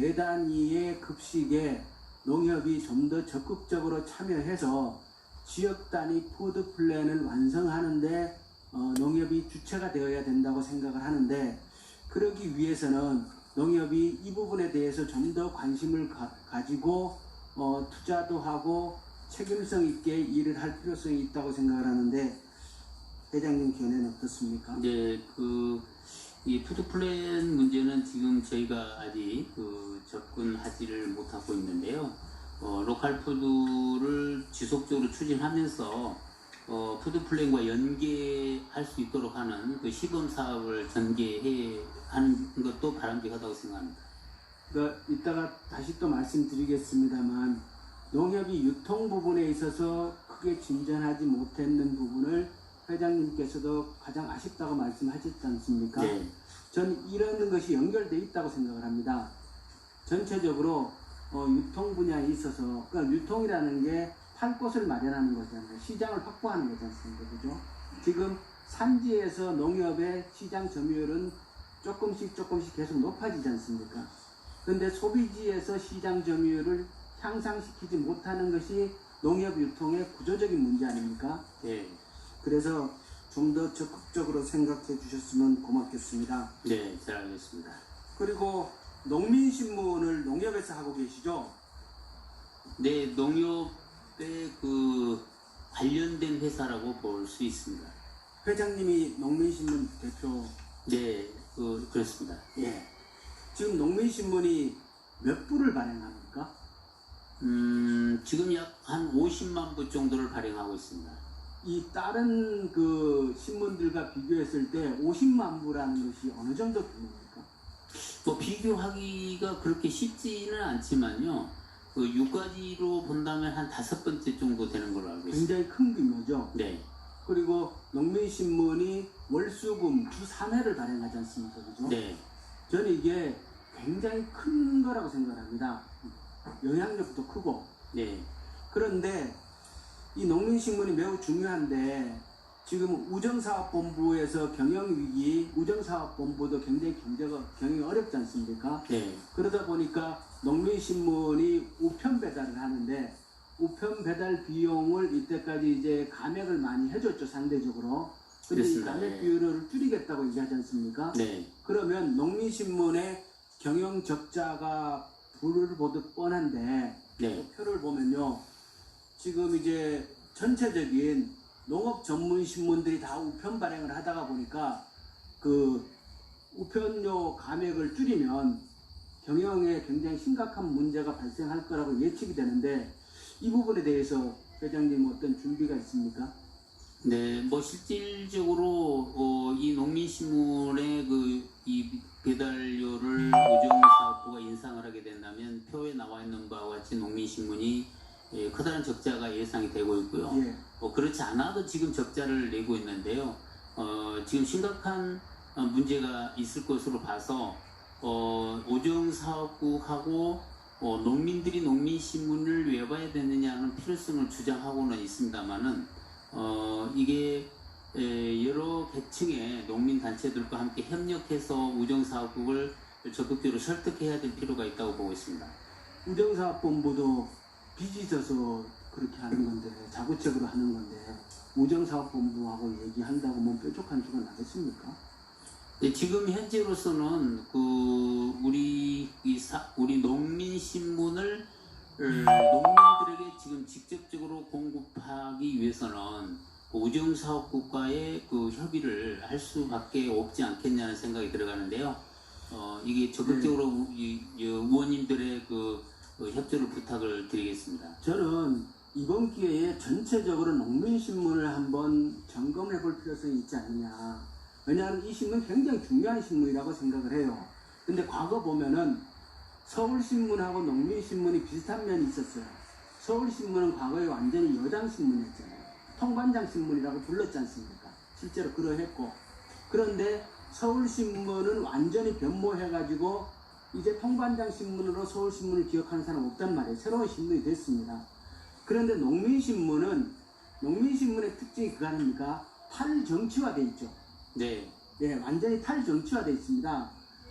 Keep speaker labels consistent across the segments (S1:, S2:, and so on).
S1: 대단위의 급식에 농협이 좀 더 적극적으로 참여해서 지역 단위 푸드 플랜을 완성하는데 농협이 주체가 되어야 된다고 생각을 하는데, 그러기 위해서는 농협이 이 부분에 대해서 좀 더 관심을 가지고 투자도 하고 책임성 있게 일을 할 필요성이 있다고 생각을 하는데, 회장님 견해는 어떻습니까?
S2: 네, 이 푸드 플랜 문제는 지금 저희가 아직 접근하지를 못하고 있는데요. 로컬 푸드를 지속적으로 추진하면서 푸드 플랜과 연계할 수 있도록 하는 그 시범 사업을 전개해 하는 것도 바람직하다고 생각합니다.
S1: 그러니까 이따가 다시 또 말씀드리겠습니다만, 농협이 유통 부분에 있어서 크게 진전하지 못했는 부분을 회장님께서도 가장 아쉽다고 말씀하셨지 않습니까?
S2: 네.
S1: 전 이런 것이 연결되어 있다고 생각을 합니다. 전체적으로 유통 분야에 있어서, 그러니까 유통이라는 게 팔 곳을 마련하는 거잖아요. 시장을 확보하는 거지 않습니까? 그죠? 지금 산지에서 농협의 시장 점유율은 조금씩 계속 높아지지 않습니까? 그런데 소비지에서 시장 점유율을 향상시키지 못하는 것이 농협 유통의 구조적인 문제 아닙니까?
S2: 네.
S1: 그래서 좀 더 적극적으로 생각해 주셨으면 고맙겠습니다.
S2: 네, 잘 알겠습니다.
S1: 그리고 농민신문을 농협에서 하고 계시죠?
S2: 네, 농협의 관련된 회사라고 볼 수 있습니다.
S1: 회장님이 농민신문 대표.
S2: 네, 그렇습니다.
S1: 예. 지금 농민신문이 몇 부를 발행합니까?
S2: 지금 약 한 50만 부 정도를 발행하고 있습니다.
S1: 이 다른 신문들과 비교했을 때 50만 부라는 것이 어느 정도 규모입니까?
S2: 뭐 비교하기가 그렇게 쉽지는 않지만요. 6가지로 본다면 한 5번째 정도 되는 걸로 알고 있습니다.
S1: 굉장히 큰 규모죠.
S2: 네.
S1: 그리고 농민신문이 월수금 주 3회를 발행하지 않습니까? 그죠?
S2: 네.
S1: 저는 이게 굉장히 큰 거라고 생각합니다. 영향력도 크고.
S2: 네.
S1: 그런데 이 농민신문이 매우 중요한데, 지금 우정사업본부에서 경영위기, 우정사업본부도 굉장히 경영이 어렵지 않습니까?
S2: 네.
S1: 그러다 보니까 농민신문이 우편 배달을 하는데, 우편 배달 비용을 이때까지 이제 감액을 많이 해줬죠, 상대적으로. 근데 이
S2: 그렇습니다.
S1: 감액
S2: 네.
S1: 비율을 줄이겠다고 얘기하지 않습니까?
S2: 네.
S1: 그러면 농민신문의 경영 적자가 불을 보듯 뻔한데,
S2: 네.
S1: 표를 보면요, 지금 이제 전체적인 농업 전문 신문들이 다 우편 발행을 하다가 보니까 우편료 감액을 줄이면 경영에 굉장히 심각한 문제가 발생할 거라고 예측이 되는데, 이 부분에 대해서 회장님 어떤 준비가 있습니까?
S2: 네, 뭐 실질적으로 이 농민신문의 이 배달료를 우정사업부가 인상을 하게 된다면 표에 나와 있는 바와 같이 농민신문이 커다란 적자가 예상이 되고 있고요.
S1: 예.
S2: 그렇지 않아도 지금 적자를 내고 있는데요. 지금 심각한 문제가 있을 것으로 봐서 우정사업국하고 농민들이 농민신문을 왜 봐야 되느냐는 필요성을 주장하고는 있습니다만은 이게 여러 계층의 농민단체들과 함께 협력해서 우정사업국을 적극적으로 설득해야 될 필요가 있다고 보고 있습니다.
S1: 우정사업본부도 빚이 져서 그렇게 하는 건데, 자구책으로 하는 건데, 우정사업본부하고 얘기한다고 뭐 뾰족한 수가 나겠습니까?
S2: 네, 지금 현재로서는 우리 농민신문을 농민들에게 지금 직접적으로 공급하기 위해서는 우정사업국과의 협의를 할 수밖에 없지 않겠냐는 생각이 들어가는데요. 이게 적극적으로 의원님들의 협조를 부탁을 드리겠습니다.
S1: 저는 이번 기회에 전체적으로 농민신문을 한번 점검해 볼 필요성이 있지 않느냐. 왜냐하면 이 신문 굉장히 중요한 신문이라고 생각을 해요. 근데 과거 보면은 서울신문하고 농민신문이 비슷한 면이 있었어요. 서울신문은 과거에 완전히 여당신문이었잖아요. 통반장신문이라고 불렀지 않습니까? 실제로 그러했고. 그런데 서울신문은 완전히 변모해가지고 이제 통반장신문으로 서울신문을 기억하는 사람 없단 말이에요. 새로운 신문이 됐습니다. 그런데 농민신문의 특징이 그거 아닙니까? 탈정치화돼 있죠.
S2: 네.
S1: 예, 완전히 탈정치화돼 있습니다.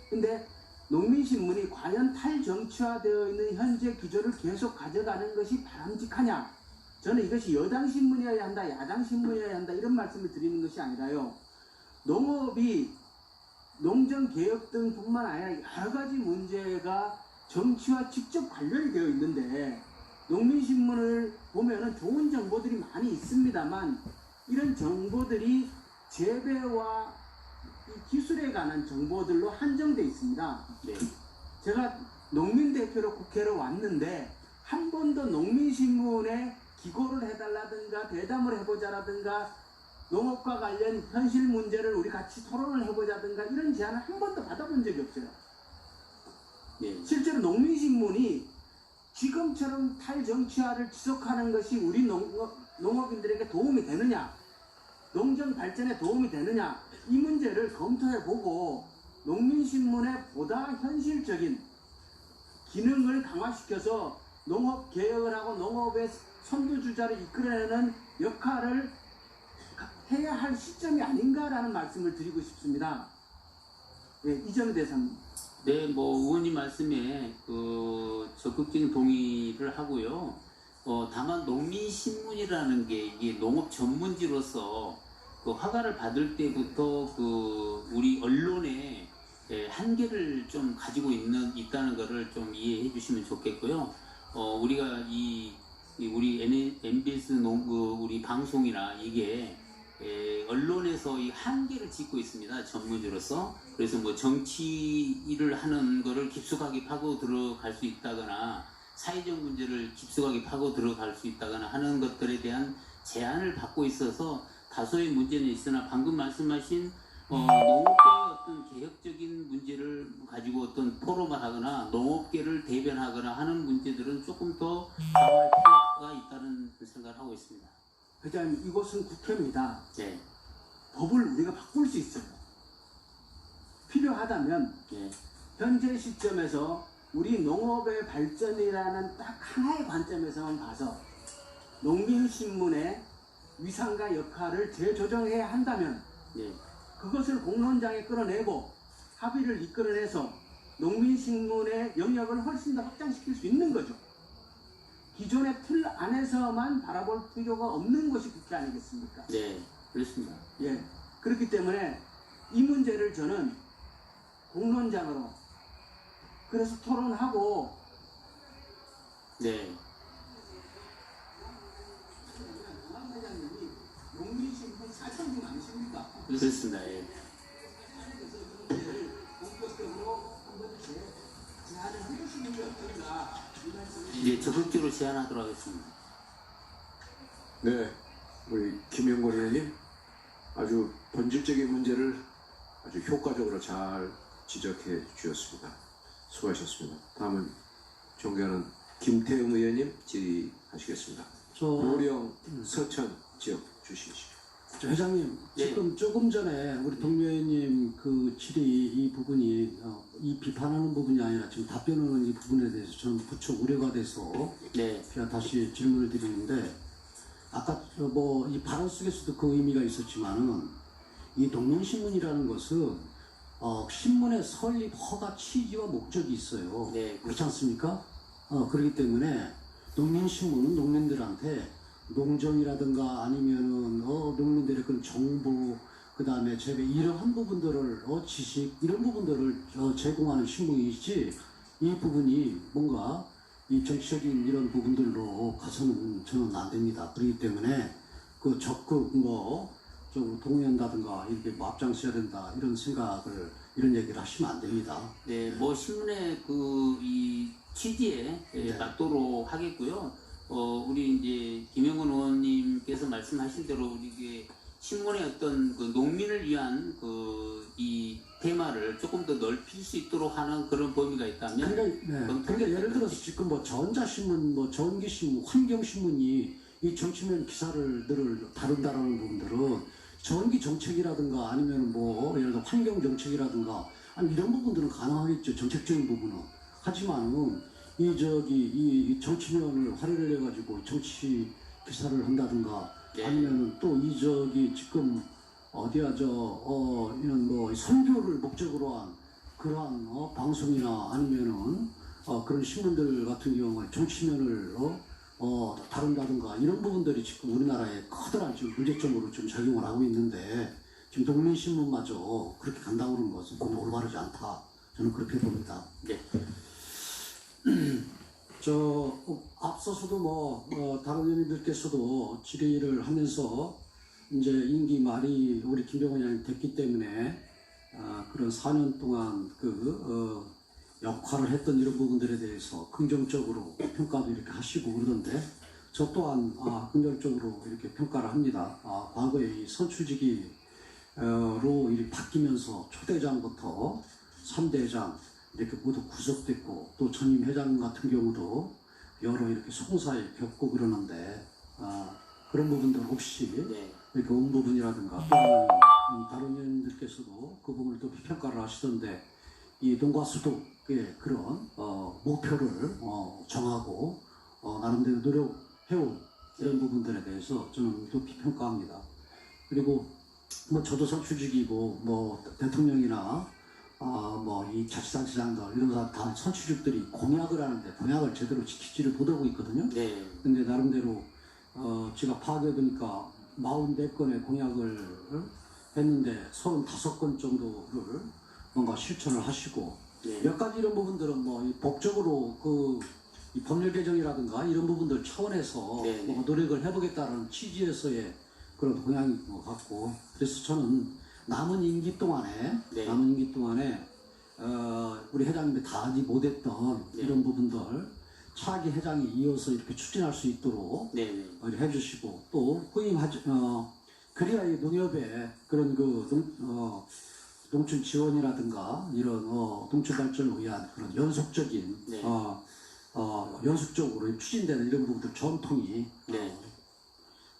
S1: 근데 농민신문이 과연 탈정치화되어 있는 현재 기조를 계속 가져가는 것이 바람직하냐? 저는 이것이 여당신문이어야 한다, 야당신문이어야 한다 이런 말씀을 드리는 것이 아니라요. 농업이 농정개혁 등뿐만 아니라 여러 가지 문제가 정치와 직접 관련이 되어 있는데 농민신문을 보면은 좋은 정보들이 많이 있습니다만 이런 정보들이 재배와 이 기술에 관한 정보들로 한정되어 있습니다.
S2: 네.
S1: 제가 농민대표로 국회로 왔는데 한 번도 농민신문에 기고를 해달라든가 대담을 해보자라든가 농업과 관련 현실 문제를 우리 같이 토론을 해보자든가 이런 제안을 한 번도 받아본 적이 없어요.
S2: 네.
S1: 실제로 농민신문이 지금처럼 탈정치화를 지속하는 것이 우리 농업인들에게 도움이 되느냐, 농정 발전에 도움이 되느냐 이 문제를 검토해보고 농민신문의 보다 현실적인 기능을 강화시켜서 농업개혁을 하고 농업의 선두주자를 이끌어내는 역할을 해야 할 시점이 아닌가라는 말씀을 드리고 싶습니다. 예, 이 점에 대해서는.
S2: 네, 뭐 의원님 말씀에 적극적인 동의를 하고요. 다만 농민신문이라는 게 이게 농업 전문지로서 그 허가를 받을 때부터 우리 언론의 한계를 좀 가지고 있다는 것을 좀 이해해 주시면 좋겠고요. 우리가 우리 MBS 우리 방송이나 이게 언론에서 이 한계를 짓고 있습니다. 전문지로서. 그래서 뭐 정치를 하는 거를 깊숙하게 파고 들어갈 수 있다거나 사회적 문제를 깊숙하게 파고 들어갈 수 있다거나 하는 것들에 대한 제한을 받고 있어서 다소의 문제는 있으나 방금 말씀하신 농업계의 어떤 개혁적인 문제를 가지고 어떤 포럼을 하거나 농업계를 대변하거나 하는 문제들은 조금 더 강화할 필요가 있다는 생각을 하고 있습니다.
S1: 회장님, 이곳은 국회입니다.
S2: 네.
S1: 법을 우리가 바꿀 수 있어요. 필요하다면
S2: 네.
S1: 현재 시점에서 우리 농업의 발전이라는 딱 하나의 관점에서만 봐서 농민신문의 위상과 역할을 재조정해야 한다면
S2: 네.
S1: 그것을 공론장에 끌어내고 합의를 이끌어내서 농민신문의 영역을 훨씬 더 확장시킬 수 있는 거죠. 기존의 틀 안에서만 바라볼 필요가 없는 것이 국회 아니겠습니까?
S2: 네, 그렇습니다.
S1: 예. 그렇기 때문에 이 문제를 저는 공론장으로 그래서 토론하고
S2: 네.
S1: 회장님이 농민신문 사장님 아니십니까?
S2: 그렇습니다. 예.
S1: 본격적으로 한번 제안을 해주시는 게 어떤가 이 말씀을
S2: 이제 적극적으로 제안하도록 하겠습니다.
S3: 네, 우리 김영권 의원님 아주 본질적인 문제를 아주 효과적으로 잘 지적해 주셨습니다. 수고하셨습니다. 다음은 존경하는 김태웅 의원님 질의하시겠습니다. 고령 서천 지역 주시죠.
S4: 회장님,
S2: 예.
S4: 지금 조금 전에 우리 동료님 그 질의 이 부분이 이 비판하는 부분이 아니라 지금 답변하는 이 부분에 대해서 저는 부쩍 우려가 돼서
S2: 네.
S4: 제가 다시 질문을 드리는데 아까 뭐 이 발언 속에서도 그 의미가 있었지만은 이 농민신문이라는 것은 신문의 설립 허가 취지와 목적이 있어요.
S2: 네.
S4: 그렇지 않습니까? 그렇기 때문에 농민신문은 농민들한테 농정이라든가 아니면은 농민들의 그런 정보, 그 다음에 재배 이러한 부분들을 지식 이런 부분들을 제공하는 신문이지 이 부분이 뭔가 이 정치적인 이런 부분들로 가서는 저는 안 됩니다. 그렇기 때문에 그 적극 좀 동의한다든가 이렇게 뭐 앞장서야 된다 이런 생각을 이런 얘기를 하시면 안 됩니다.
S2: 네, 뭐 신문의 이 취지에
S4: 네.
S2: 맞도록 하겠고요. 우리 이제 김영건 의원님께서 말씀하신 대로 이게 신문의 어떤 그 농민을 위한 이 테마를 조금 더 넓힐 수 있도록 하는 그런 범위가 있다면.
S4: 그러니까 예를 들어서 지금 뭐 전자신문, 뭐 전기신문, 환경신문이 이 정치면 기사를 다룬다라는 부분들은 전기 정책이라든가 아니면 뭐 예를 들어 환경 정책이라든가 아니 이런 부분들은 가능하겠죠. 정책적인 부분은. 하지만은 이 정치면을 활용을 해가지고 정치 기사를 한다든가
S2: 네.
S4: 아니면은 또 지금 이런 뭐 선교를 목적으로 한 그러한 방송이나 아니면은 그런 신문들 같은 경우에 정치면을 다룬다든가 이런 부분들이 지금 우리나라에 커다란 지금 문제점으로 좀 작용을 하고 있는데 지금 농민신문마저 그렇게 간다고 그러는 것은 좀 올바르지 않다. 저는 그렇게 봅니다.
S2: 네.
S4: 앞서서도 다른 의원님들께서도 질의를 하면서 이제 임기 말이 우리 김병원 의원이 됐기 때문에 그런 4년 동안 역할을 했던 이런 부분들에 대해서 긍정적으로 평가도 이렇게 하시고 그러던데 저 또한 긍정적으로 이렇게 평가를 합니다. 과거에 이 선출직이로 이렇게 바뀌면서 초대장부터 3대장 이렇게 모두 구속됐고 또 전임 회장 같은 경우도 여러 이렇게 송사에 겪고 그러는데 그런 부분들 혹시
S2: 네.
S4: 이렇게 온 부분이라든가 또 다른 의원님들께서도 그 부분을 또 평가를 하시던데 이 농가수독의 그런 목표를 정하고 나름대로 노력해온 이런 부분들에 대해서 저는 높이 평가합니다. 그리고 저도 선출직이고 대통령이나 이 자치단체장들 이런 사람 다 선출직들이 공약을 하는데 공약을 제대로 지키지를 못하고 있거든요.
S2: 네.
S4: 근데 나름대로 제가 파악해 보니까 44건의 공약을 했는데 35건 정도를 뭔가 실천을 하시고
S2: 네.
S4: 몇 가지 이런 부분들은 이 법적으로 이 법률 개정이라든가 이런 부분들 차원에서
S2: 네, 네.
S4: 노력을 해보겠다는 취지에서의 그런 공약인 것 같고 그래서 저는 남은 임기 동안에
S2: 네.
S4: 우리 회장님이 다 하지 못했던
S2: 네.
S4: 이런 부분들 차기 회장이 이어서 이렇게 추진할 수 있도록
S2: 네.
S4: 해주시고 또 후임하지 그래야 이 농협에 그런 농촌 지원이라든가 이런 농촌 발전을 위한 그런 연속적인
S2: 네.
S4: 연속적으로 추진되는 이런 부분들 전통이
S2: 네.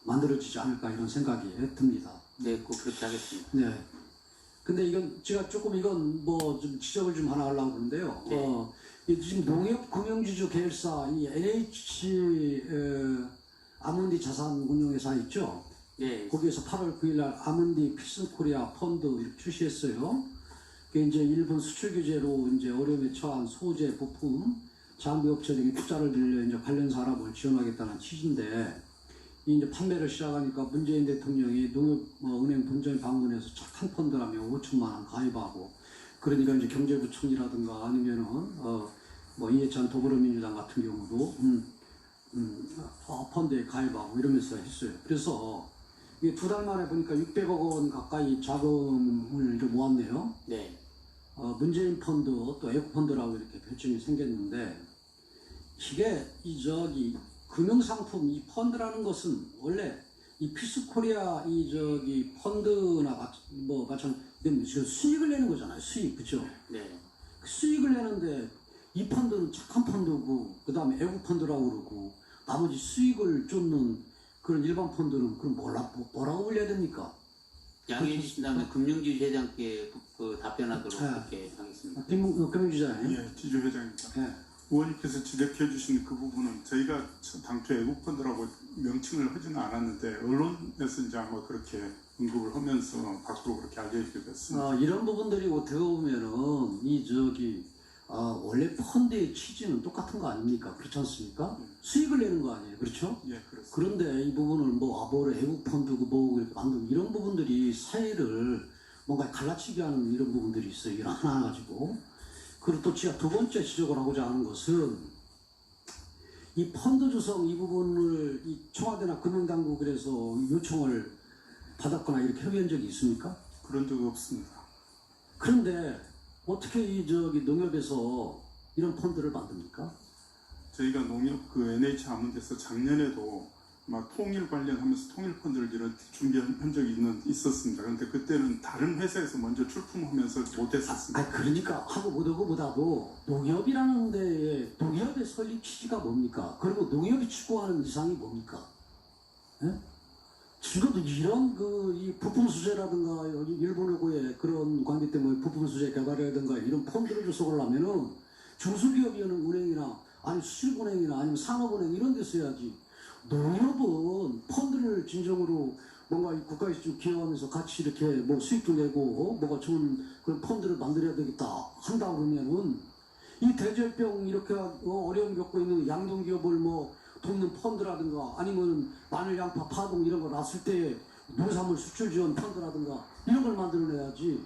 S4: 만들어지지 않을까 이런 생각이 듭니다.
S2: 네, 꼭 그렇게 하겠습니다.
S4: 네. 근데 제가 조금 좀 지적을 좀 하나 하려고 하는데요.
S2: 네.
S4: 지금 농협금융지주 계열사 이 NH 아몬디 자산운용회사 있죠?
S2: 네.
S4: 거기에서 8월 9일 날 아몬디 필승코리아 펀드 이렇게 출시했어요. 그게 이제 일본 수출 규제로 이제 어려움에 처한 소재, 부품, 장비 업체 등의 투자를 빌려 이제 관련 산업을 지원하겠다는 취지인데 이제 판매를 시작하니까 문재인 대통령이 농협은행 본점에 방문해서 착한 펀드라며 5천만 원 가입하고 그러니까 이제 경제부총리라든가 아니면은 이해찬 더불어민주당 같은 경우도 펀드에 가입하고 이러면서 했어요. 그래서 이게 2달 만에 보니까 600억 원 가까이 자금을 이렇게 모았네요.
S2: 네.
S4: 문재인 펀드 또 에코 펀드라고 이렇게 별칭이 생겼는데 이게 금융상품 이 펀드라는 것은 원래 이 필수코리아 펀드나 마찬가지로 수익을 내는 거잖아요. 수익 그죠?
S2: 네.
S4: 수익을 내는데 이 펀드는 착한 펀드고 그 다음에 애국 펀드라고 그러고 나머지 수익을 쫓는 그런 일반 펀드는 그럼 뭐라고 불려야 됩니까?
S2: 양해해 주신 다음에 금융지주 회장께 답변하도록
S4: 네.
S2: 그렇게 하겠습니다.
S4: 금융지자예요.
S5: 예, 지주 회장입니다.
S4: 네.
S5: 의원님께서 지적해 주신 그 부분은 저희가 당초 애국펀드라고 명칭을 하지는 않았는데 언론에서 이제 아마 그렇게 언급을 하면서 밖으로 그렇게 알려지게 됐습니다.
S4: 이런 부분들이 어떻게 보면은 원래 펀드의 취지는 똑같은 거 아닙니까? 그렇지 않습니까? 수익을 내는 거 아니에요, 그렇죠?
S5: 예, 그렇습니다.
S4: 그런데 이 부분을 애국 펀드고 이렇게 만든 이런 부분들이 사회를 뭔가 갈라치게 하는 이런 부분들이 있어요. 이런 하나 가지고. 그리고 또 제가 두 번째 지적을 하고자 하는 것은 이 펀드 조성 이 부분을 이 청와대나 금융당국에서 요청을 받았거나 이렇게 협의한 적이 있습니까?
S5: 그런 적 없습니다.
S4: 그런데 어떻게 농협에서 이런 펀드를 만듭니까?
S5: 저희가 농협 NH 아몬드에서 작년에도 막 통일 관련하면서 통일 펀드를 이런 준비한 적이 있었습니다. 그런데 그때는 다른 회사에서 먼저 출품하면서 못했었습니다.
S4: 그러니까 하고 못하고 농협이라는 데에 농협의 설립 취지가 뭡니까? 그리고 농협이 추구하는 이상이 뭡니까? 예? 지금도 이런 이 부품 수제라든가 여기 일본하고의 그런 관계 때문에 부품 수제 개발이라든가 이런 펀드를 조성을 하면은 중소기업은행이나 아니면 수출은행이나 아니면 산업은행 이런 데서 해야지. 농협은 펀드를 진정으로 뭔가 이 국가에서 좀 기여하면서 같이 이렇게 뭐 수익도 내고 뭐가 좋은 그런 펀드를 만들어야 되겠다 한다 그러면은 이 대절병 이렇게 어려움 겪고 있는 양동기업을 뭐 돕는 펀드라든가 아니면 마늘, 양파, 파동 이런 거 났을 때 농산물 수출 지원 펀드라든가 이런 걸 만들어내야지.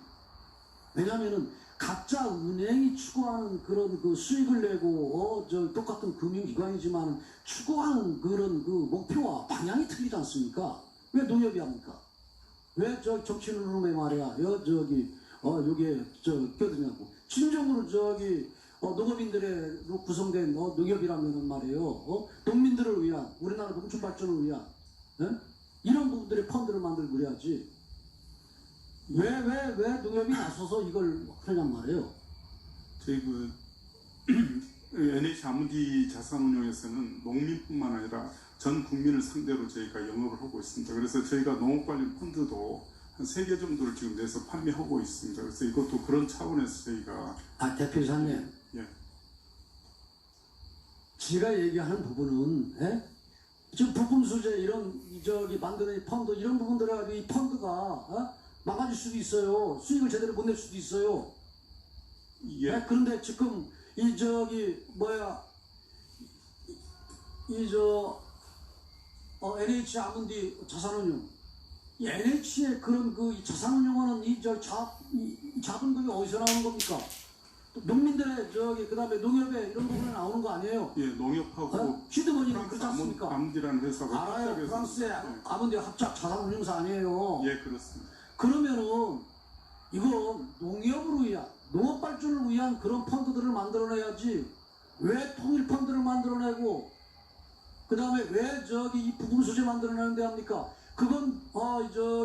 S4: 왜냐면은 각자 은행이 추구하는 그런 그 수익을 내고 저 똑같은 금융기관이지만 추구하는 그런 그 목표와 방향이 틀리지 않습니까? 왜 농협이 합니까? 왜 저 정치는 놈의 말이야? 요게 껴드냐고. 진정으로 농업인들의 구성된 농협이라면은 말이에요. 농민들을 위한 우리나라 농촌 발전을 위한 이런 부분들의 펀드를 만들고 그래야지. 왜 농협이 나서서 이걸 하냔 말이에요.
S5: 저희 NH 아무디 자산운용에서는 농민뿐만 아니라 전 국민을 상대로 저희가 영업을 하고 있습니다. 그래서 저희가 농업 관련 펀드도 한 3개 정도를 지금 내서 판매하고 있습니다. 그래서 이것도 그런 차원에서 저희가
S4: 대표이사님.
S5: 예.
S4: 제가 얘기하는 부분은 지금 부품 소재 이런 만드는 펀드 이런 부분들에 가지고 이 펀드가 망가질 수도 있어요. 수익을 제대로 못 낼 수도 있어요.
S5: 예.
S4: 그런데 지금 NH 아몬디 자산운용 이 NH의 그런 이 자산운용하는 이 자본금이 어디서 나오는 겁니까? 또 농민들의 그다음에 농협에 이런 부분에 나오는 거 아니에요?
S5: 예, 농협하고
S4: 시드머니는 그렇지 않습니까?
S5: 아무디라는 회사가
S4: 알아요.
S5: 합작해서
S4: 프랑스의 아몬디 합작 자산운용사 아니에요?
S5: 예, 그렇습니다.
S4: 그러면은 이건 농협으로 위한 농업 발전을 위한 그런 펀드들을 만들어내야지. 왜 통일 펀드를 만들어내고 그 다음에 왜 이 부품 소재 만들어내는데 합니까? 그건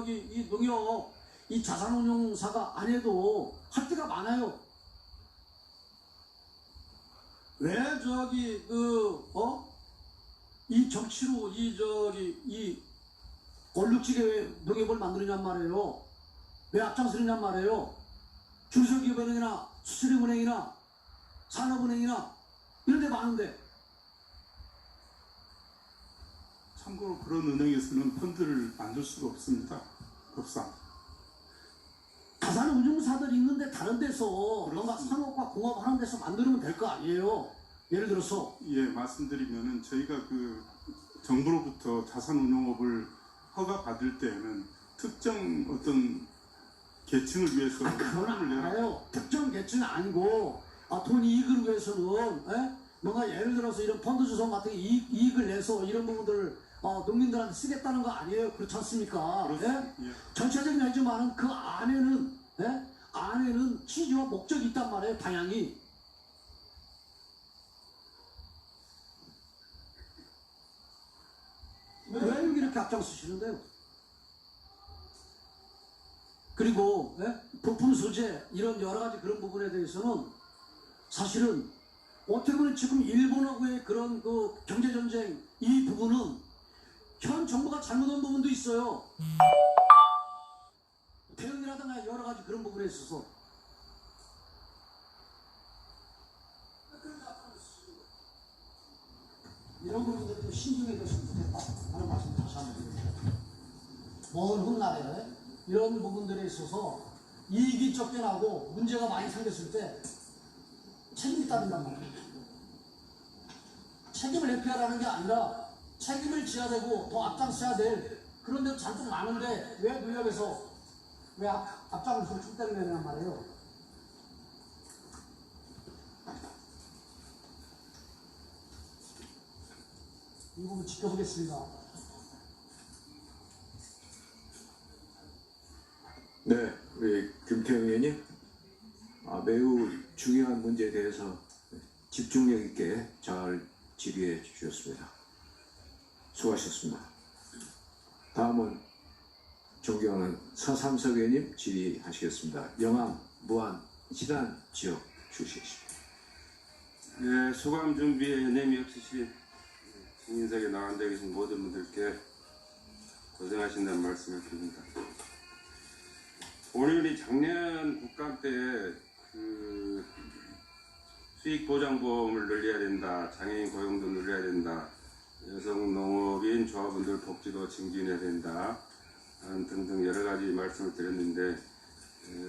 S4: 이 농협 이 자산운용사가 안 해도 할 데가 많아요. 왜 이 정치로 이 얼룩지게 왜 농협을 만드느냔 말이에요. 왜 앞장서느냔 말이에요. 중소기업은행이나 수수료은행이나 산업은행이나 이런 데 많은데.
S5: 참고로 그런 은행에서는 펀드를 만들 수가 없습니다. 법상.
S4: 자산운용사들이 있는데 다른 데서 뭔가 산업과 공업 하는 데서 만들면 될 거 아니에요. 예를 들어서
S5: 예, 말씀드리면은 저희가 정부로부터 자산운용업을 허가 받을 때에는 특정 어떤 계층을 위해서
S4: 그건 알아요. 특정 계층이 아니고 돈 이익을 위해서는 뭔가 예를 들어서 이런 펀드 조성 같은 이익을 내서 이런 부분들을 농민들한테 쓰겠다는 거 아니에요. 그렇지 않습니까?
S5: 예.
S4: 전체적인 하지만은 그 안에는 취지와 목적이 있단 말이에요. 방향이. 왜 여기 이렇게 앞장서시는데요? 그리고 부품 소재 이런 여러 가지 그런 부분에 대해서는 사실은 어떻게 보면 지금 일본하고의 그런 경제 전쟁 이 부분은 현 정부가 잘못한 부분도 있어요. 대응이라든가 여러 가지 그런 부분에 있어서. 이런 부분들 좀 신중해 줬으면 좋겠다 하는 말씀 다시 한번 드립니다. 먼 훗날에 이런 부분들에 있어서 이익이 쫓겨나고 문제가 많이 생겼을 때 책임이 따른단 말이에요. 책임을 회피하라는 게 아니라 책임을 져야 되고 더 앞장서야 될 그런 데도 잔뜩 많은데 왜 농협에서 왜 앞장서서 출대를 내느냐 말이에요. 이 부분 지켜보겠습니다.
S3: 네, 우리 김태형 의원님 매우 중요한 문제에 대해서 집중력 있게 잘 질의해 주셨습니다. 수고하셨습니다. 다음은 존경하는 서삼석 의원님 질의하시겠습니다. 영암, 무안, 지단 지역 출신이십니다.
S6: 네, 소감 준비에 연임이 없으신 신인석에 나간 데 계신 모든 분들께 고생하신다는 말씀을 드립니다. 오늘이 작년 국감 때 수익보장보험을 늘려야 된다, 장애인 고용도 늘려야 된다, 여성 농업인 조합원들 복지도 증진해야 된다, 등등 여러 가지 말씀을 드렸는데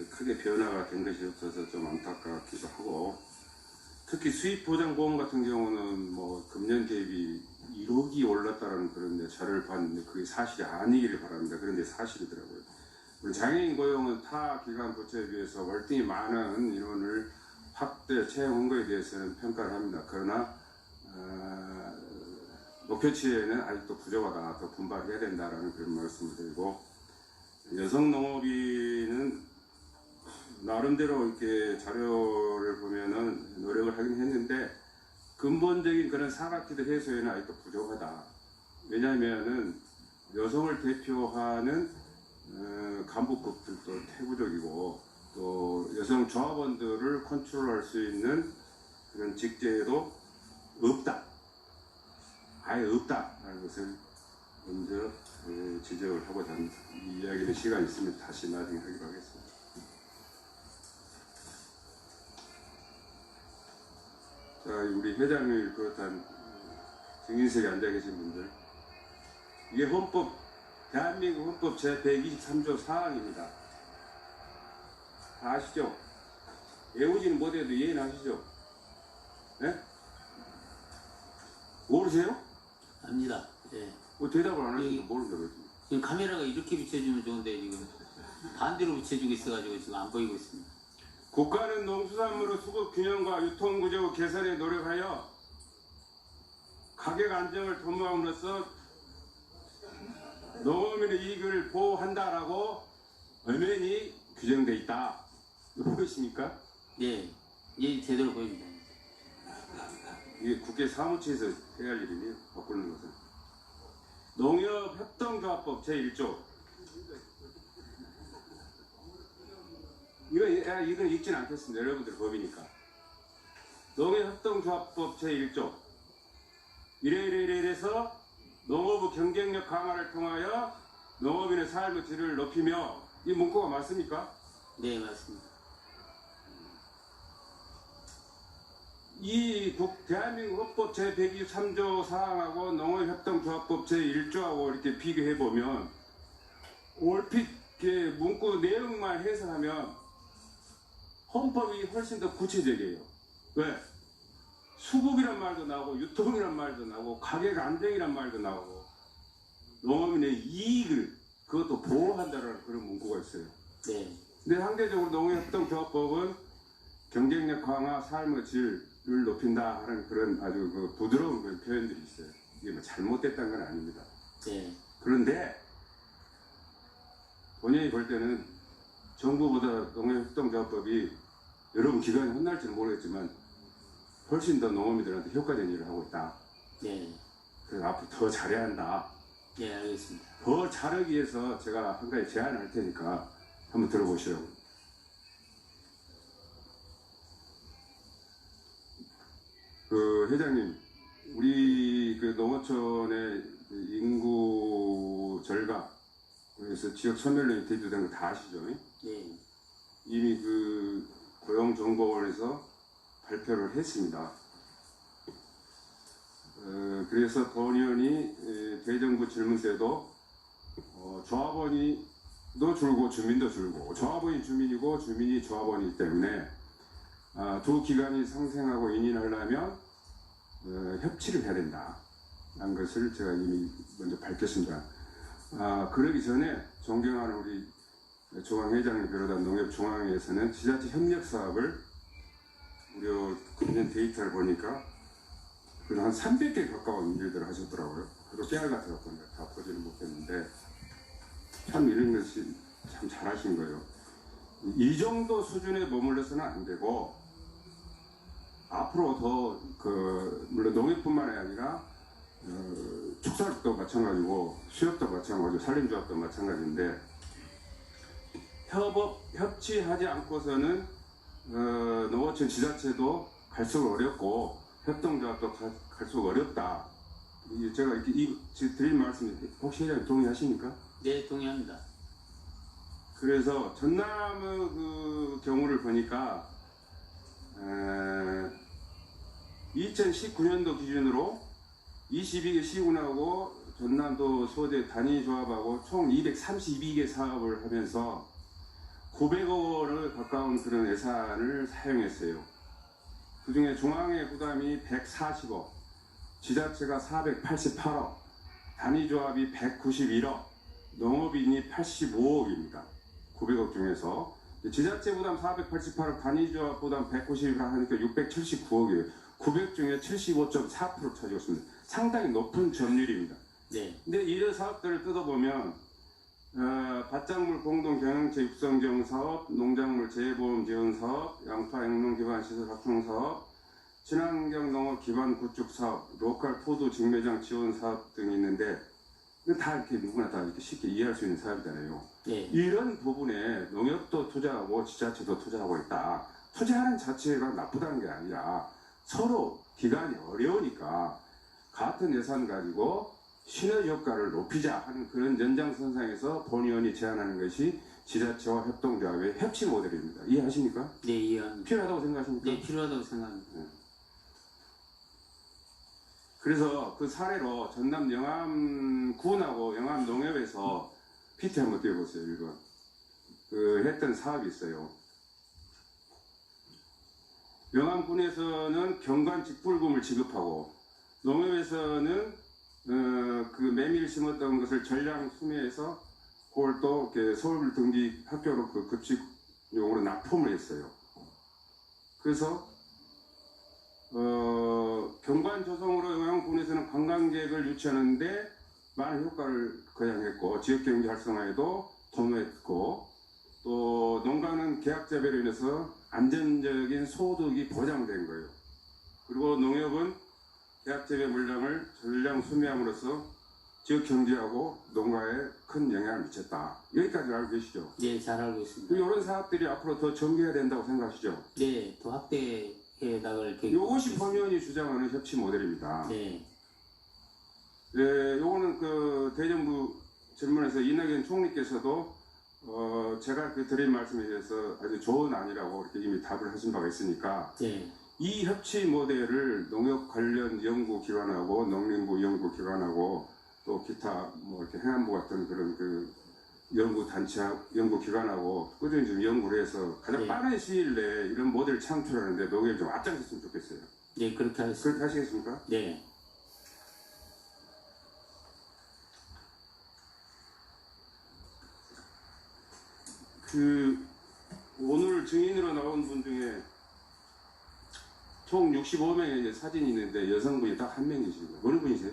S6: 크게 변화가 된 것이 없어서 좀 안타깝기도 하고, 특히 수입보장보험 같은 경우는 뭐 금년 대비 1억이 올랐다는 그런 자료를 봤는데 그게 사실이 아니기를 바랍니다. 그런데 사실이더라고요. 우리 장애인 고용은 타 기관 부처에 비해서 월등히 많은 인원을 확대 채용한 것에 대해서는 평가를 합니다. 그러나 목표치에는 아직도 부족하다, 더 분발해야 된다라는 그런 말씀을 드리고, 여성 농업인은 나름대로 이렇게 자료를 보면은 노력을 하긴 했는데 근본적인 그런 사각지대 해소에는 아직도 부족하다. 왜냐하면은 여성을 대표하는 간부급들도 태부적이고, 또 여성 조합원들을 컨트롤할 수 있는 그런 직제도 없다. 아예 없다라는 것을 먼저 지적을 하고자 합니다. 이 이야기는 시간 있으면 다시 나중에 하기로 하겠습니다. 자, 우리 회장님을 비롯한 증인석에 앉아 계신 분들, 이게 대한민국 헌법 제123조 사항입니다. 다 아시죠? 외우지는 못해도 이해는 하시죠? 네? 모르세요?
S2: 압니다. 예.
S6: 뭐 대답을 안 하시니까 모른다고 했지.
S2: 지금 카메라가 이렇게 비춰주면 좋은데 지금 반대로 비춰주고 있어가지고 지금 안 보이고 있습니다.
S6: 국가는 농수산물의 수급 균형과 유통 구조 개선에 노력하여 가격 안정을 도모함으로써 농업인의 이익을 보호한다라고 엄연히 규정돼 있다. 이거 보이십니까?
S2: 예, 예, 제대로 보입니다.
S6: 이게 국회 사무처에서 해야 할 일이네요. 바꾸는 것은. 농협협동조합법 제1조. 이건 읽진 않겠습니다. 여러분들 법이니까. 농협협동조합법 제1조. 이래서 농업의 경쟁력 강화를 통하여 농업인의 삶의 질을 높이며, 이 문구가 맞습니까?
S2: 네, 맞습니다.
S6: 이 대한민국 헌법 제123조 사항하고 농업협동조합법 제1조하고 이렇게 비교해보면 얼핏 문구 내용만 해석하면 헌법이 훨씬 더 구체적이에요. 왜? 수급이란 말도 나오고 유통이란 말도 나오고 가격 안정이란 말도 나오고 농업인의 이익을 그것도 보호한다는 그런 문구가 있어요.
S2: 네.
S6: 근데 상대적으로 농업협동조합법은 경쟁력 강화, 삶의 질을 높인다 하는 그런 아주 부드러운 그런 표현들이 있어요. 이게 뭐 잘못됐다는 건 아닙니다.
S2: 네.
S6: 그런데 본인이 볼 때는 정부보다 농업협동조합법이 여러분 기관이 혼날지는 모르겠지만 훨씬 더 농업인들한테 효과적인 일을 하고 있다.
S2: 네.
S6: 그래서 앞으로 더 잘해야 한다.
S2: 네, 알겠습니다.
S6: 더 잘하기 위해서 제가 한 가지 제안을 할 테니까 한번 들어보시라고. 회장님, 우리 농어촌의 인구 절감, 그래서 지역 소멸령이 대두된 거 다 아시죠?
S2: 네.
S6: 이미 고용정보원에서 발표를 했습니다. 그래서 본의원이 대정부 질문 때도 조합원이도 줄고 주민도 줄고, 조합원이 주민이고 주민이 조합원이기 때문에 두 기관이 상생하고 인인하려면 협치를 해야 된다 라는 것을 제가 이미 먼저 밝혔습니다. 그러기 전에 존경하는 우리 중앙회장을 비롯한 농협중앙회에서는 지자체 협력 사업을 무려 금년 데이터를 보니까 한 300개 가까운 일들을 하셨더라고요. 그리고 깨알 같아갖고 다 보지는 못했는데 참 이런 것이 참 잘하신 거예요. 이 정도 수준에 머물러서는 안 되고 앞으로 더 물론 농협뿐만이 아니라 축사업도 마찬가지고 수협도 마찬가지고 산림조합도 마찬가지인데 협치하지 않고서는 농어촌 지자체도 갈수록 어렵고 협동조합도 갈수록 어렵다. 제가 이렇게 드린 말씀 혹시 회장님 동의하십니까?
S2: 네, 동의합니다.
S6: 그래서 전남의 경우를 보니까 2019년도 기준으로 22개 시군하고 전남도 소재 단위조합하고 총 232개 사업을 하면서 900억 원을 가까운 그런 예산을 사용했어요. 그중에 중앙의 부담이 140억, 지자체가 488억, 단위조합이 191억, 농업인이 85억입니다. 900억 중에서 지자체 부담 488억, 단위조합 부담 191억 하니까 679억이에요. 900 중에 75.4% 차지했습니다. 상당히 높은 점유율입니다.
S2: 네.
S6: 근데 이런 사업들을 뜯어보면 밭작물 공동 경영체 육성 지원 사업, 농작물 재보험 지원 사업, 양파 영농 기반 시설 확충 사업, 친환경 농업 기반 구축 사업, 로컬 푸드 직매장 지원 사업 등이 있는데 다 이렇게 누구나 다 이렇게 쉽게 이해할 수 있는 사업이잖아요.
S2: 네.
S6: 이런 부분에 농협도 투자하고 지자체도 투자하고 있다. 투자하는 자체가 나쁘다는 게 아니라 서로 기간이 어려우니까 같은 예산 가지고 시너지 효과를 높이자 하는 그런 연장선상에서 본의원이 제안하는 것이 지자체와 협동조합의 협치 모델입니다. 이해하십니까?
S2: 네, 이해합니다.
S6: 필요하다고 생각하십니까?
S2: 네, 필요하다고 생각합니다.
S6: 그래서 그 사례로 전남 영암군하고 영암농협에서 PT 한번 띄워보세요. 이거 했던 사업이 있어요. 영암군에서는 경관 직불금을 지급하고 농협에서는 그 메밀 심었던 것을 전량 수매해서 그걸 또 서울 등기 학교로 그 급식용으로 납품을 했어요. 그래서 경관 조성으로 영암군에서는 관광객을 유치하는데 많은 효과를 거양했고 지역경제 활성화에도 도움했고 또 농가는 계약자별로 인해서 안전적인 소득이 보장된 거예요. 그리고 농협은 계약재배 물량을 전량 수매함으로써 지역 경제하고 농가에 큰 영향을 미쳤다. 여기까지 알고 계시죠?
S2: 네, 잘 알고 있습니다.
S6: 이런 사업들이 앞으로 더 전개해야 된다고 생각하시죠?
S2: 네, 더 확대해 나갈 계획.
S6: 이것이 본의원이 주장하는 협치 모델입니다.
S2: 네,
S6: 네, 요거는 그 대정부 질문에서 이낙연 총리께서도 제가 드린 말씀에 대해서 아주 좋은 안이라고 이렇게 이미 답을 하신 바가 있으니까
S2: 네,
S6: 이 협치 모델을 농협 관련 연구기관하고 농림부 연구기관하고 또 기타 뭐 이렇게 행안부 같은 그런 그 연구단체, 연구기관하고 꾸준히 좀 연구를 해서 가장
S2: 네.
S6: 빠른 시일 내에 이런 모델을 창출하는데 농협이 좀 앞장섰으면 좋겠어요.
S2: 네, 그렇게 하겠습니다.
S6: 그렇게 하시겠습니까?
S2: 네,
S6: 오늘 증인으로 나온 분 중에 총 65명의 사진이 있는데 여성분이 딱 한 명이십니다. 어느 분이세요?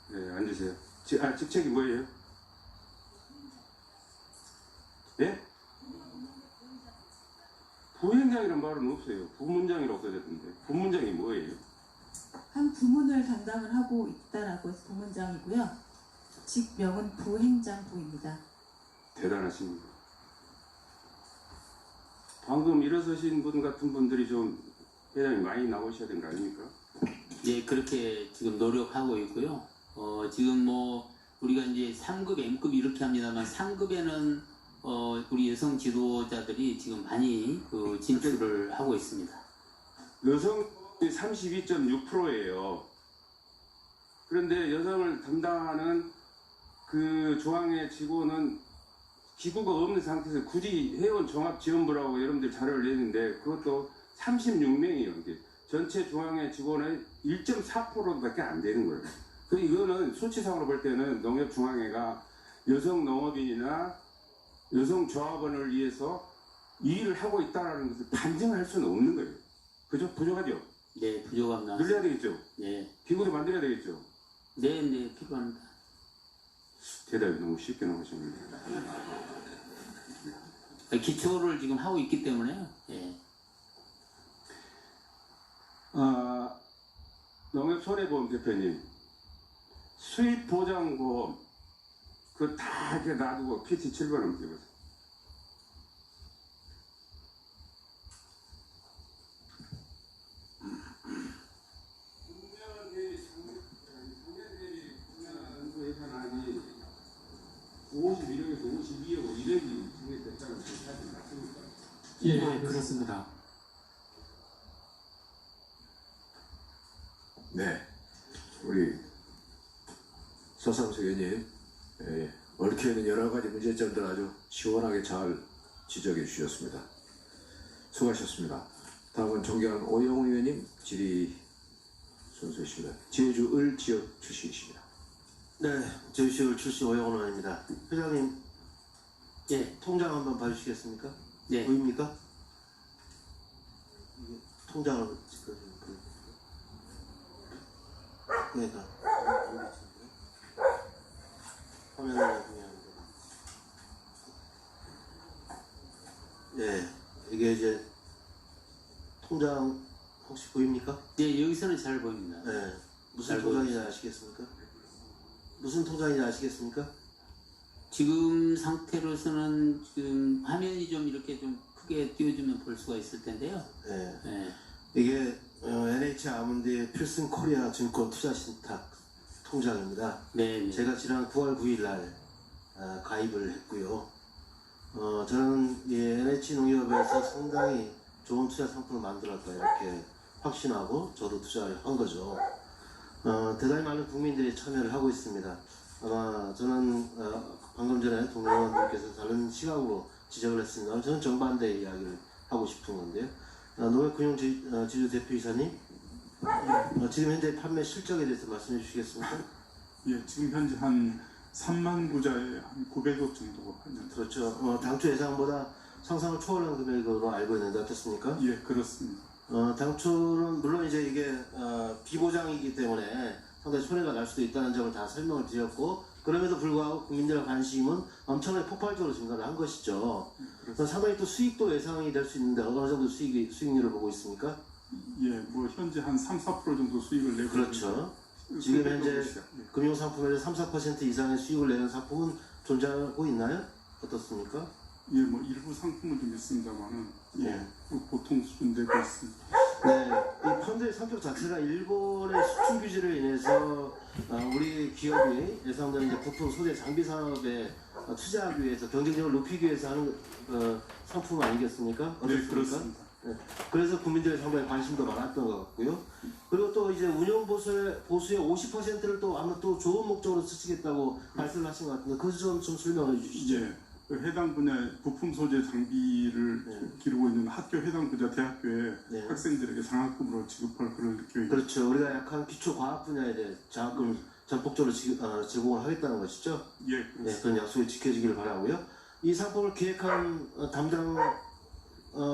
S6: 네, 앉으세요. 직책이 뭐예요? 예? 부행장이란 말은 없어요. 부문장이라고 써졌던데. 부문장이 뭐예요?
S7: 한 부문을 담당을 하고 있다라고 해서 부문장이고요. 직명은 부행장부입니다.
S6: 대단하십니다. 방금 일어서신 분 같은 분들이 좀 회장님 많이 나오셔야 되는 거 아닙니까?
S2: 네, 그렇게 지금 노력하고 있고요. 지금 뭐 우리가 이제 3급, M급 이렇게 합니다만 3급에는 우리 여성 지도자들이 지금 많이 그 진출을 하고 있습니다.
S6: 여성이 32.6%예요. 그런데 여성을 담당하는 그 조항의 직원은 기구가 없는 상태에서 굳이 회원 종합지원부라고 여러분들 자료를 내는데 그것도 36명이에요. 이게 전체 중앙회 직원의 1.4%밖에 안 되는 거예요. 그래서 이거는 수치상으로 볼 때는 농협중앙회가 여성 농업인이나 여성 조합원을 위해서 일을 하고 있다는 것을 반증할 수는 없는 거예요. 그죠? 부족하죠?
S2: 네, 부족합니다.
S6: 늘려야 되겠죠?
S2: 네,
S6: 기구도 만들어야 되겠죠?
S2: 네, 네, 필요합니다.
S6: 대답이 너무 쉽게 나오셨는데.
S2: 기초를 지금 하고 있기 때문에요. 네.
S6: 농협손해보험 대표님, 수입보장보험 그거 다 이렇게 놔두고 PT 7번 한번 띄워보세요. 예산안이 51억에서 52억 1억이 증액됐다는 사실 맞습니까?
S8: 예, 그렇습니다.
S3: 네. 우리 서상수 의원님, 얽혀 있는 여러 가지 문제점들 아주 시원하게 잘 지적해 주셨습니다. 수고하셨습니다. 다음은 존경하는 오영훈 의원님 질의 순서이십니다. 제주 을 지역 출신이십니다.
S8: 네, 제주시을 출신 오영훈 의원입니다. 회장님,
S2: 예,
S8: 통장 한번 봐주시겠습니까?
S2: 네.
S8: 보입니까? 이게 통장을 그러니까 화면에 보면 예, 이게 이제 통장 혹시 보입니까?
S2: 예, 여기서는 잘 보입니다.
S8: 예, 무슨
S2: 잘
S8: 통장인지 아시겠습니까? 무슨 통장인지 아시겠습니까?
S2: 지금 상태로서는 지금 화면이 좀 이렇게 좀 크게 띄워주면 볼 수가 있을 텐데요.
S8: 예.
S2: 예,
S8: 이게 NH 아몬드의 필승 코리아 증권 투자 신탁 통장입니다.
S2: 네, 네.
S8: 제가 지난 9월 9일 날 가입을 했고요. 저는 이 NH 농협에서 상당히 좋은 투자 상품을 만들었다 이렇게 확신하고 저도 투자를 한 거죠. 대단히 많은 국민들이 참여를 하고 있습니다. 아마 저는 방금 전에 동료분들께서 다른 시각으로 지적을 했습니다. 저는 정반대 이야기를 하고 싶은 건데요. 농협금융 제주 대표이사님, 지금 현재 판매 실적에 대해서 말씀해 주시겠습니까?
S5: 예, 지금 현재 한 3만 부자에 한 900억 정도 하는.
S8: 그렇죠. 당초 예상보다 상상을 초월한 금액으로 알고 있는데 어떻습니까?
S5: 예, 그렇습니다.
S8: 당초는 물론 이제 이게 비보장이기 때문에 상당히 손해가 날 수도 있다는 점을 다 설명을 드렸고, 그럼에도 불구하고 국민들의 관심은 엄청나게 폭발적으로 증가를 한 것이죠. 그래서 상당히 또 수익도 예상이 될 수 있는데 어느 정도 수익률을 보고 있습니까?
S5: 예, 뭐 현재 한 3-4% 정도 수익을 내고
S8: 그렇죠.
S5: 있는데,
S8: 지금 현재
S5: 예.
S8: 금융상품에서 3-4% 이상의 수익을 내는 상품은 존재하고 있나요? 어떻습니까?
S5: 예, 뭐 일부 상품은 좀 있습니다만은 예,
S8: 네.
S5: 뭐 보통 수준되고 있습니다.
S8: 네, 이 펀드의 성격 자체가 일본의 수출 규제로 인해서 우리 기업이 예상되는 이제 부품 소재 장비 산업에 투자하기 위해서 경쟁력을 높이기 위해서 하는 상품 아니겠습니까?
S5: 네,
S8: 어떻습니까?
S5: 그렇습니다.
S8: 네, 그래서 국민들의 상당히 관심도 많았던 것 같고요. 그리고 또 이제 운용 보수의 50%를 또 아마 또 좋은 목적으로 쓰시겠다고 말씀을 하신 것 같은데 그 점 좀 설명해 주시죠.
S5: 예, 그 해당 분야의 부품 소재 장비를
S8: 네.
S5: 기르고 있는 학교 해당 분야 대학교에
S8: 네.
S5: 학생들에게 장학금으로 지급할 그런 계획입니다.
S8: 그렇죠. 우리가 약한 기초 과학 분야에 대해 장학금을 전폭적으로 제공을 하겠다는 것이죠.
S5: 예,
S8: 네, 그런 약속이 지켜지기를 바라고요. 이 상품을 기획한 담당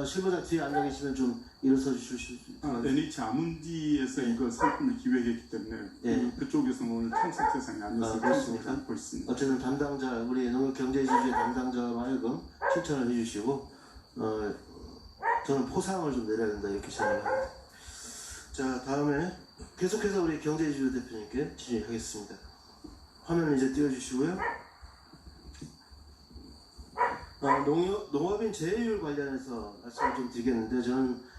S8: 실무자 뒤에 앉아 계시면 좀 일어서 주실 수 있을까요?
S5: NH 아문디에서
S8: 네.
S5: 이거 상품을 기획했기 때문에
S8: 네.
S5: 그쪽에서 오늘 참석 대상이 아니어서
S8: 그렇습니까?
S5: 참석을 하고 있습니다.
S8: 어쨌든 담당자, 우리 농업경제지주의 담당자와 하여금 칭찬을 해주시고 저는 포상을 좀 내려야 된다 이렇게 생각을 합니다. 자, 다음에 계속해서 우리 경제지주 대표님께 질의하겠습니다. 화면을 이제 띄워주시고요. 농업인 재해율 관련해서 말씀을 좀 드리겠는데 저는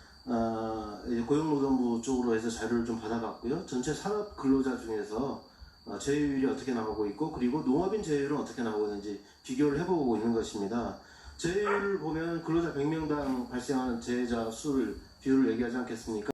S8: 이제 고용노동부 쪽으로 해서 자료를 좀 받아봤고요. 전체 산업 근로자 중에서 재해율이 어떻게 나오고 있고 그리고 농업인 재해율은 어떻게 나오고 있는지 비교를 해보고 있는 것입니다. 재해율을 보면 근로자 100명당 발생하는 재해자 수를 비율을 얘기하지 않겠습니까?